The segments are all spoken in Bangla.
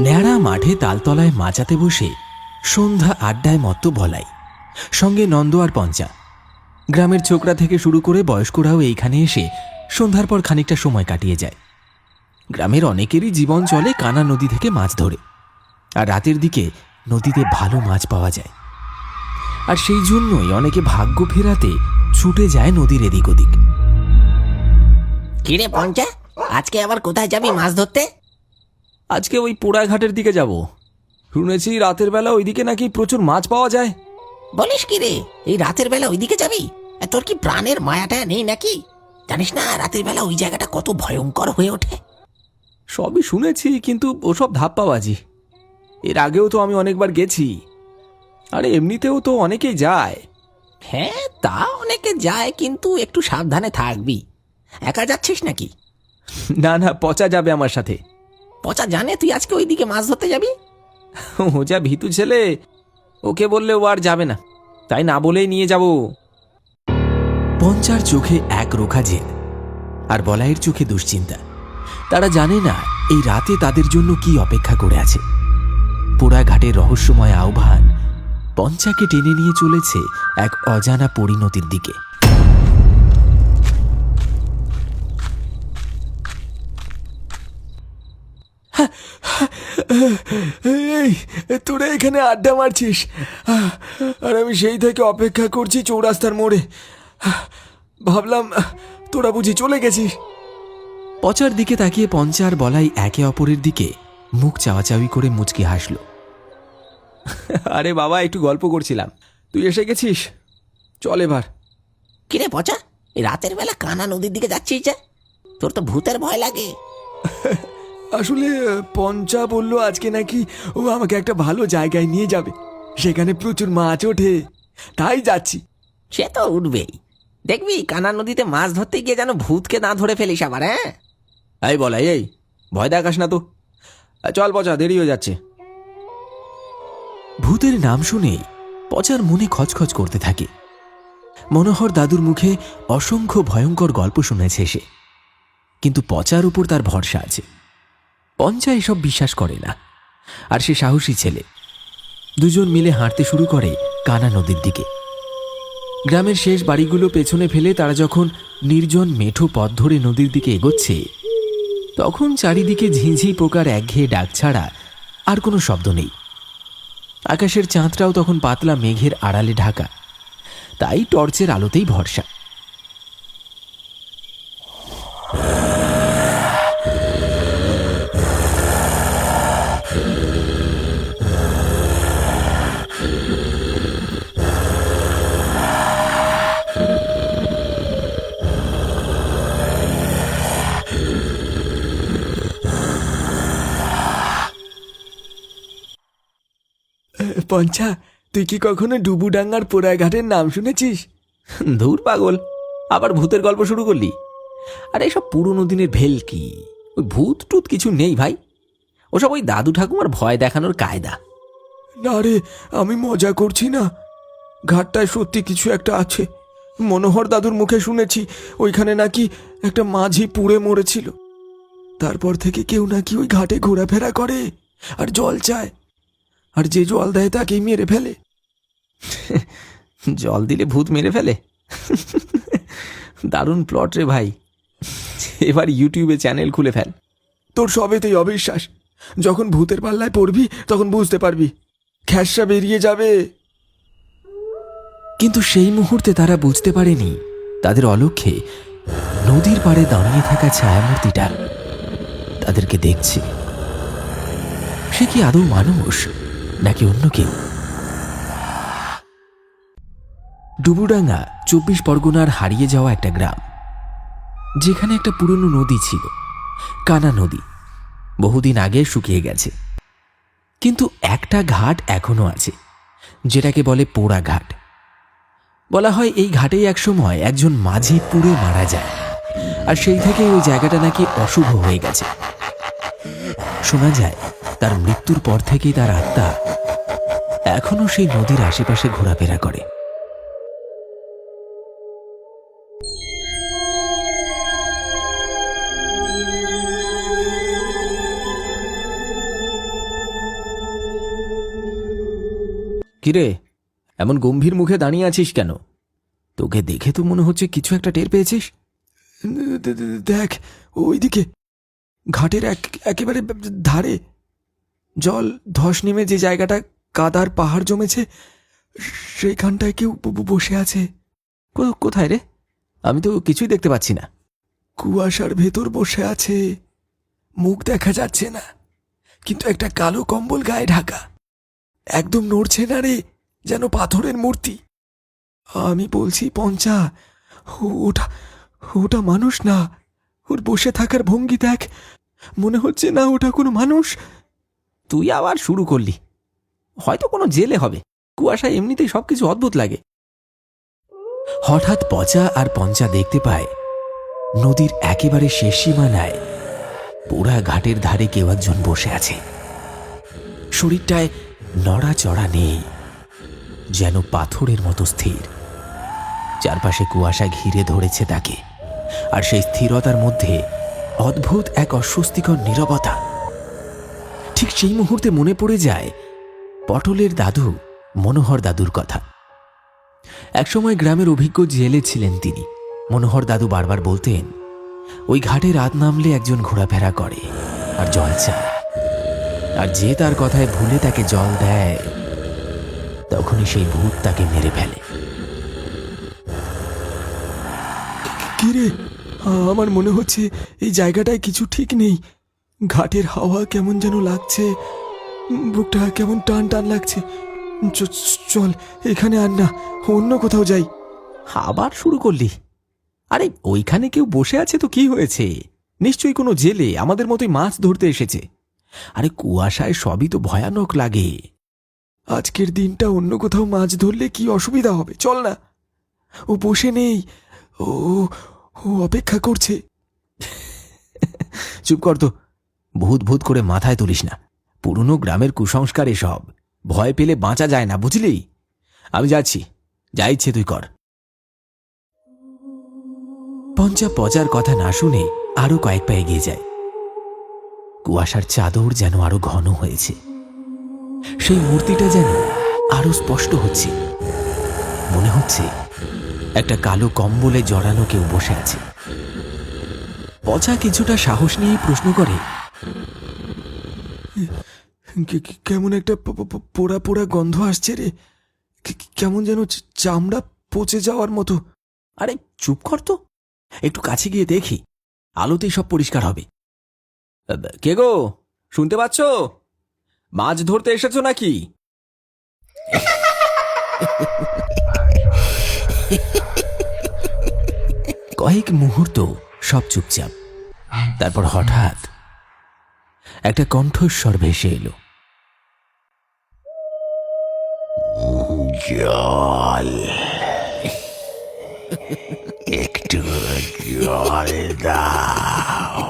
ন্যাড়া মাঠে তালতলায় মাচাতে বসে সন্ধ্যা আড্ডায় মত্ত বলাই, সঙ্গে নন্দ আর পঞ্চা। গ্রামের ছোকরা থেকে শুরু করে বয়স্করাও এইখানে এসে সন্ধ্যার পর খানিকটা সময় কাটিয়ে যায়। গ্রামের অনেকেরই জীবন চলে কানা নদী থেকে মাছ ধরে, আর রাতের দিকে নদীতে ভালো মাছ পাওয়া যায়। আর সেই জন্যই অনেকে ভাগ্য ফেরাতে ছুটে যায় নদীর এদিক ওদিক। কিরে পঞ্চা, আজকে আবার কোথায় যাবি মাছ ধরতে? আজকে ওই পোড়াঘাটের দিকে যাব। শুনেছি রাতের বেলা ওইদিকে নাকি প্রচুর মাছ পাওয়া যায়। বলিস কি রে, এই রাতের বেলা ওইদিকে যাবি? তোর কি প্রাণের মায়াটা নেই নাকি? জানিস না রাতের বেলা ওই জায়গাটা কত ভয়ঙ্কর হয়ে ওঠে? সবই শুনেছি, কিন্তু ওসব ধাপ্পাবাজি। এর আগেও তো আমি অনেকবার গেছি, আরে এমনিতেও তো অনেকেই যায়। হ্যাঁ, তা অনেকে যায়, কিন্তু একটু সাবধানে থাকবি। একা যাচ্ছিস নাকি? না না, পচা যাবে আমার সাথে। পচা জানে তুই আজকে ওইদিকে মাছ ধরতে যাবি? ও যা ভীতু ছেলে, ওকে বললে ও আর যাবে না, তাই না বলেই নিয়ে যাব। পঞ্চার চোখে এক রোখা জেদ, আর বলাইয়ের চোখে দুশ্চিন্তা। তারা জানে না এই রাতে তাদের জন্য কি অপেক্ষা করে আছে। পোড়াঘাটের রহস্যময় আহ্বান পঞ্চাকে টেনে নিয়ে চলেছে এক অজানা পরিণতির দিকে। এই তোরা এখানে আড্ডা মারছিস, আর আমি সেই থেকে অপেক্ষা করছি চৌরাস্তার মোড়ে। ভাবলাম তোরা বুঝি চলে গেছিস। পচার দিকে তাকিয়ে পঞ্চা আর বলাই একে অপরের দিকে মুখ চাওয়াচাওয়ি করে মুচকি হাসল। আরে বাবা, একটু গল্প করছিলাম, তুই এসে গেছিস, চল এবার। কিরে পচা, এই রাতের বেলা কানা নদীর দিকে যাচ্ছিস যে? তোর তো ভূতের ভয় লাগে। আসলে পঞ্চা বলল আজকে নাকি ও আমাকে একটা ভালো জায়গায় নিয়ে যাবে, সেখানে প্রচুর মাছ ওঠে, তাই যাচ্ছি। সে তো উঠবেই, দেখবি কানা নদীতে মাছ ধরতে গিয়ে যেন ভূতকে না ধরে ফেলিস আবার। হ্যাঁ, এই বলাই, এই ভয় দেখাস না তো, চল পচা, দেরি হয়ে যাচ্ছে। ভূতের নাম শুনেই পচার মনে খচখচ করতে থাকে। মনোহর দাদুর মুখে অসংখ্য ভয়ঙ্কর গল্প শুনেছে সে, কিন্তু পচার উপর তার ভরসা আছে। পঞ্চা এসব বিশ্বাস করে না, আর সে সাহসী ছেলে। দুজন মিলে হাঁটতে শুরু করে কানা নদীর দিকে। গ্রামের শেষ বাড়িগুলো পেছনে ফেলে তারা যখন নির্জন মেঠো পথ ধরে নদীর দিকে এগোচ্ছে, তখন চারিদিকে ঝিঁঝি পোকার একঘেয়ে ডাক ছাড়া আর কোনো শব্দ নেই। আকাশের চাঁদটাও তখন পাতলা মেঘের আড়ালে ঢাকা, তাই টর্চের আলোতেই ভরসা। পঞ্চা, তুই কি কখনো ডুবুডাঙ্গার পোড়াঘাটের নাম শুনেছিস? ধুর পাগল, আবার ভূতের গল্প শুরু করলি? আর এসব পুরনো দিনের ভেলকি, ওই ভূত টুত কিছু নেই ভাই, ওসব ওই দাদু ঠাকুমার ভয় দেখানোর কায়দা। না রে, আমি মজা করছি না, ঘাটটায় সত্যি কিছু একটা আছে। মনোহর দাদুর মুখে শুনেছি ওইখানে নাকি একটা মাঝি পুড়ে মরেছিল। তারপর থেকে কেউ নাকি ওই ঘাটে ঘোরাফেরা করে আর জল চায়, আর যে জল দেয় তাকেই মেরে ফেলে। জল দিলে ভূত মেরে ফেলে? দারুণ প্লট রে ভাই, এবার ইউটিউবে চ্যানেল খুলে ফেল। তোর সবেতেই অবিশ্বাস, যখন ভূতের পাল্লায় পড়বি তখন বুঝতে পারবি, খ্যাসা বেরিয়ে যাবে। কিন্তু সেই মুহূর্তে তারা বুঝতে পারেনি তাদের অলক্ষ্যে নদীর পাড়ে দাঁড়িয়ে থাকা ছায়ামূর্তিটা তাদেরকে দেখছে। সে কি আদৌ মানুষ নাকি অন্য কেউ? ডুবুডাঙ্গা 24 পরগনার হারিয়ে যাওয়া একটা গ্রাম, যেখানে একটা পুরনো নদী ছিল, কানা নদী। বহুদিন আগে শুকিয়ে গেছে, কিন্তু একটা ঘাট এখনো আছে, যেটাকে বলে পোড়া ঘাট। বলা হয় এই ঘাটেই একসময় একজন মাঝি পুড়ে মারা যায়, আর সেই থেকে ওই জায়গাটা নাকি অশুভ হয়ে গেছে। শোনা যায় তার মৃত্যুর পর থেকেই তার আত্মা এখনো সেই নদীর আশেপাশে ঘোরাফেরা করে। কিরে, এমন গম্ভীর মুখে দাঁড়িয়ে আছিস কেন? তোকে দেখে তো মনে হচ্ছে কিছু একটা টের পেয়েছিস। দেখ ওইদিকে, ঘাটের একেবারে ধারে জল ধস নেমে যে জায়গাটা কাদার পাহাড় জমেছে, সেইখানটায় কেউ বসে আছে। কোথায় রে? আমি তো কিছুই দেখতে পাচ্ছি না। কুয়াশার ভেতর বসে আছে, মুখ দেখা যাচ্ছে না, কিন্তু একটা কালো কম্বল গায়ে ঢাকা, একদম নড়ছে না রে, যেন পাথরের মূর্তি। আমি বলছি পঞ্চা, ওটা ওটা মানুষ না। ওর বসে থাকার ভঙ্গি দেখ, মনে হচ্ছে না ওটা কোনো মানুষ। তুই আবার শুরু করলি। হয়তো কোনো জেলে হবে। কুয়াশায় এমনিতেই সবকিছু অদ্ভুত লাগে। হঠাৎ পচা আর পঞ্চা দেখতে পায় নদীর একেবারে শেষ সীমানায় পোড়া ঘাটের ধারে কেউ একজন বসে আছে। শরীরটায় নড়াচড়া নেই, যেন পাথরের মতো স্থির। চারপাশে কুয়াশা ঘিরে ধরেছে তাকে, আর সেই স্থিরতার মধ্যে অদ্ভুত এক অস্বস্তিকর নীরবতা। ঠিক সেই মুহূর্তে মনে পড়ে যায় পটলের দাদু মনোহর দাদুর কথা। একসময় গ্রামের অভিজ্ঞ জেলে ছিলেন তিনি। মনোহর দাদু বারবার বলতেন, ওই ঘাটে রাত নামলে একজন ঘোরাফেরা করে আর জল চায়, আর যে তার কথায় ভুলে তাকে জল দেয়, তখনই সেই ভূত তাকে মেরে ফেলে। কিরে, আমার মনে হচ্ছে এই জায়গাটায় কিছু ঠিক নেই। ঘাটের হাওয়া কেমন যেন লাগছে, বুকটা কেমন টান টান লাগছে। চল এখানে আর না, অন্য কোথাও যাই। আবার শুরু করলি? আরে ওইখানে কেউ বসে আছে তো কি হয়েছে? নিশ্চয়ই কোনো জেলে আমাদের মতোই মাছ ধরতে এসেছে। আরে কুয়াশায় সবই তো ভয়ানক লাগে। আজকের দিনটা অন্য কোথাও মাছ ধরলে কি অসুবিধা হবে? চল না। ও বসে নেই, ও ও অপেক্ষা করছে। চুপ কর তো, ভূত ভূত করে মাথায় তুলিস না। পুরনো গ্রামের কুসংস্কার এসব। ভয় পেলে বাঁচা যায় না, বুঝলি? আমি যাচ্ছি, যা ইচ্ছে তুই কর। পঞ্চা পচার কথা না শুনে আরো কয়েক পা এগিয়ে যায়। কুয়াশার চাদর যেন আরো ঘন হয়েছে, সেই মূর্তিটা যেন আরো স্পষ্ট হচ্ছে। মনে হচ্ছে একটা কালো কম্বলে জড়ানো কেউ বসে আছে। পচা কিছুটা সাহস নিয়ে প্রশ্ন করে, কেমন একটা পোড়া পোড়া গন্ধ আসছে রে, কেমন যেন চামড়া পচে যাওয়ার মতো। আরে চুপ কর তো, একটু কাছে গিয়ে দেখি, আলোতেই সব পরিষ্কার হবে। কে গো, শুনতে পাচ্ছ? মাছ ধরতে এসেছো নাকি? কয়েক মুহূর্ত সব চুপচাপ। তারপর হঠাৎ একটা কণ্ঠস্বর ভেসে এলো, জল, একটু জল দাও।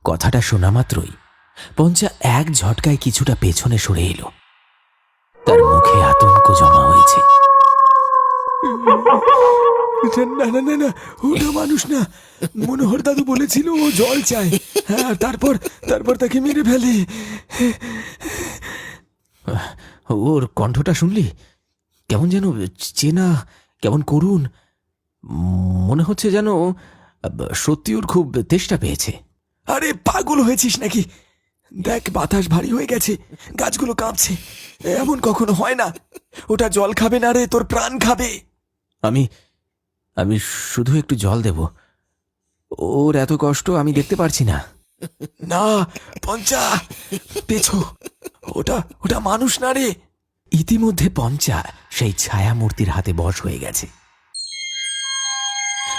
কথাটা শোনা মাত্রই পঞ্চা এক ঝটকায় কিছুটা পেছনে সরে এলো। তার মুখে আতঙ্ক জমা হয়েছে। না না না না, ওটা মানুষ না। মনোহর দাদু বলেছিল ও জল চায়, হ্যাঁ, তারপর তারপর তাকে মেরে ফেলে। ওর কণ্ঠটা শুনলি? কেমন যেন চেনা, কেমন করুণ। মনে হচ্ছে যেন সত্যি ওর খুব তেষ্টা পেয়েছে। আরে পাগল হয়েছিস নাকি? দেখ বাতাস ভারী হয়ে গেছে, গাছগুলো কাঁপছে। এমন কখনো হয় না। ওটা জল খাবে না রে, তোর প্রাণ খাবে। আমি আমি শুধু একটু জল দেব। ওর এত কষ্ট আমি দেখতে পারছি না। না পঞ্চা, পেছো, ওটা ওটা মানুষ না রে। ইতিমধ্যে পঞ্চা সেই ছায়া মূর্তির হাতে বশ হয়ে গেছে।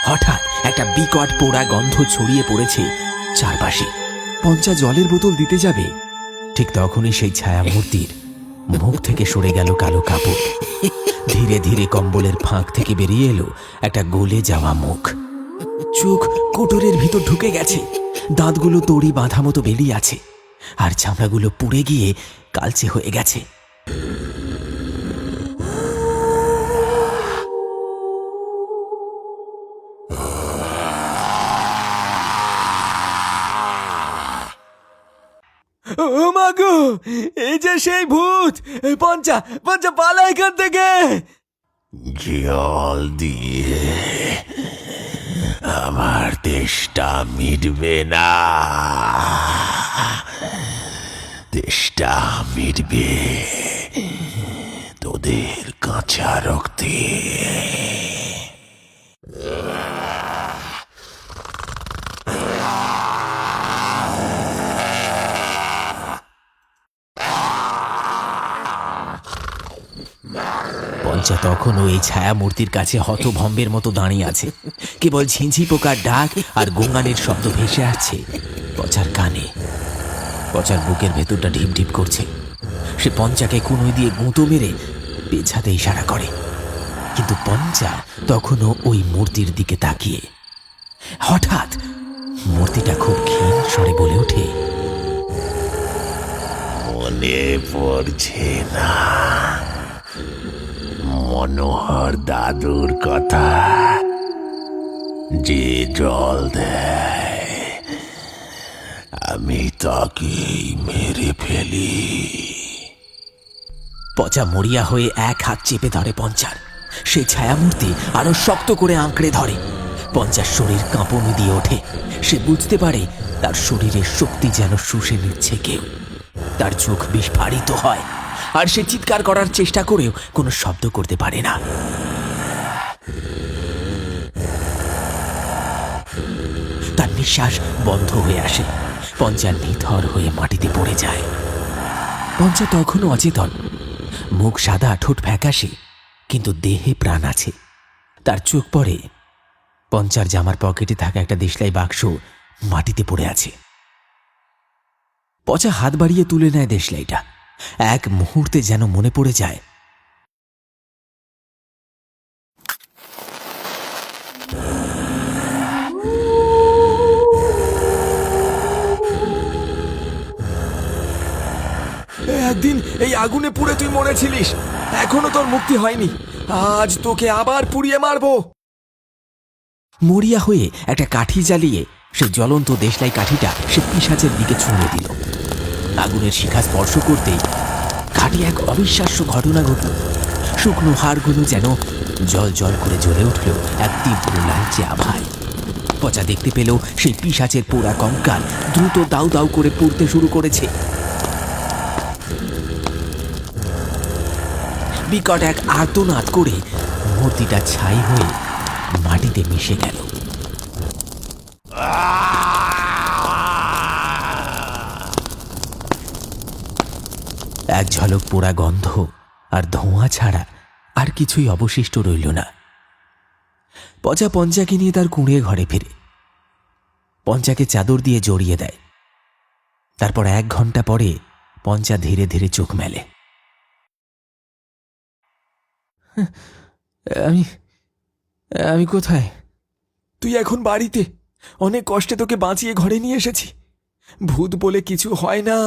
হঠাৎ একটা বিকট পোড়া গন্ধ ছড়িয়ে পড়েছে চারপাশে। পঞ্চা জলের বোতল দিতে যাবে, ঠিক তখনই সেই ছায়া মূর্তির মুখ থেকে সরে গেল কালো কাপড়। ধীরে ধীরে কম্বলের ফাঁক থেকে বেরিয়ে এলো একটা গলে যাওয়া মুখ। চোখ কোটরের ভিতর ঢুকে গেছে, দাঁতগুলো দড়ি বাঁধা মতো বেরিয়ে আছে, আর চামড়াগুলো পুড়ে গিয়ে কালচে হয়ে গেছে। ও মাগো, এই যে সেই ভূত! পঞ্চা, পঞ্চা, পালা এখান থেকে! জল দিয়ে আমার তেষ্টা মিটবে না, তেষ্টা মিটবে তোদের কাঁচা রক্তে। পঞ্চা তখনও এই ছায়া মূর্তির কাছে হতভম্বের মতো দাঁড়িয়ে আছে। কেবল ঝিঁঝি পোকার ডাক আর গঙ্গানের শব্দ ভেসে আসছে পচার কানে। পচার বুকের ভেতরটা ঢিপ ঢিপ করছে। সে পঞ্চাকে কুনোই দিয়ে গুঁতো মেরে পেছাতে ইশারা করে, কিন্তু পঞ্চা তখনও ওই মূর্তির দিকে তাকিয়ে। হঠাৎ মূর্তিটা খুব ক্ষীণ স্বরে বলে ওঠে, মনে পড়ছে না মনোহর দাদুর কথা? যে জল দেয় আমি তাকেই মেরে ফেলি। পচা মরিয়া হয়ে এক হাত চেপে ধরে পঞ্চার। সে ছায়ামূর্তি আরো শক্ত করে আঁকড়ে ধরে। পঞ্চার শরীর কাঁপুনি দিয়ে ওঠে। সে বুঝতে পারে তার শরীরের শক্তি যেন শুষে নিচ্ছে কেউ। তার চোখ বিস্ফারিত হয়, আর সে চিৎকার করার চেষ্টা করেও কোনো শব্দ করতে পারে না। তার নিঃশ্বাস বন্ধ হয়ে আসে। পঞ্চা নিথর হয়ে মাটিতে পড়ে যায়। পঞ্চা তখনও অচেতন। মুখ সাদা, ঠোঁট ফ্যাকাশে, কিন্তু দেহে প্রাণ আছে। তার চোখ পড়ে পঞ্চার জামার পকেটে থাকা একটা দেশলাই বাক্স মাটিতে পড়ে আছে। পচা হাত বাড়িয়ে তুলে নেয় দেশলাইটা। এক মুহূর্তে যেন মনে পড়ে যায় একদিন এই আগুনে পুড়ে তুই মরেছিলিস, এখনো তোর মুক্তি হয়নি। আজ তোকে আবার পুড়িয়ে মারবো। মরিয়া হয়ে একটা কাঠি জ্বালিয়ে সে জ্বলন্ত দেশলাই কাঠিটা সে পিশাচের দিকে ছুঁড়ে দিল। আগুনের শিখা স্পর্শ করতেই কাঠি এক অবিশ্বাস্য ঘটনা ঘটল। শুকনো হাড়গুলো যেন জল জল করে জ্বলে উঠল এক তীব্র লালচে আভায়। পচা দেখতে পেল সেই পিশাচের পোড়া কঙ্কাল দ্রুত দাউ দাউ করে পুড়তে শুরু করেছে। বিকট এক আর্তনাদ করে মূর্তিটা ছাই হয়ে মাটিতে মিশে গেল। এক ঝলক পোড়া গন্ধ আর ধোঁয়া ছাড়া আর কিছুই অবশিষ্ট রইল না। পচা পঞ্চাকে নিয়ে তার কুঁড়ে ঘরে ফিরে। পঞ্চাকে চাদর দিয়ে জড়িয়ে দেয়। তারপর 1 ঘন্টা পরে পঞ্চা ধীরে ধীরে চোখ মেলে। আমি আমি কোথায়? তুই এখন বাড়িতে। অনেক কষ্টে তোকে বাঁচিয়ে ঘরে নিয়ে এসেছি। ভূত বলে কিছু হয় না।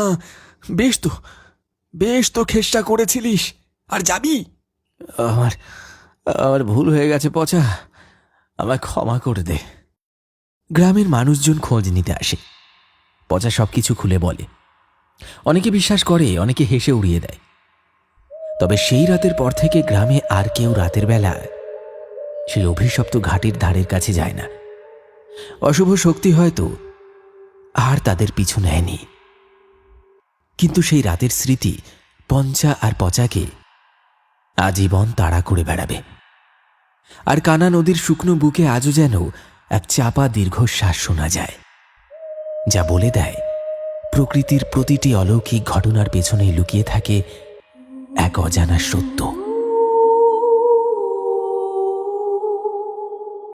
বেশ তো চেষ্টা করেছিলিস। আর যাবি? আমার আমার ভুল হয়ে গেছে পচা, আমায় ক্ষমা করে দে। গ্রামের মানুষজন খোঁজ নিতে আসে। পচা সবকিছু খুলে বলে। অনেকে বিশ্বাস করে, অনেকে হেসে উড়িয়ে দেয়। তবে সেই রাতের পর থেকে গ্রামে আর কেউ রাতের বেলা সেই অভিশপ্ত ঘাটের ধারের কাছে যায় না। অশুভ শক্তি হয়তো আর তাদের পিছু নেয়নি, কিন্তু সেই রাতের স্মৃতি পঞ্চা আর পচাকে আজীবন তাড়া করে বেড়াবে। আর কানা নদীর শুকনো বুকে আজও যেন এক চাপা দীর্ঘশ্বাস শোনা যায়, যা বলে দেয় প্রকৃতির প্রতিটি অলৌকিক ঘটনার পেছনেই লুকিয়ে থাকে এক অজানা সত্য।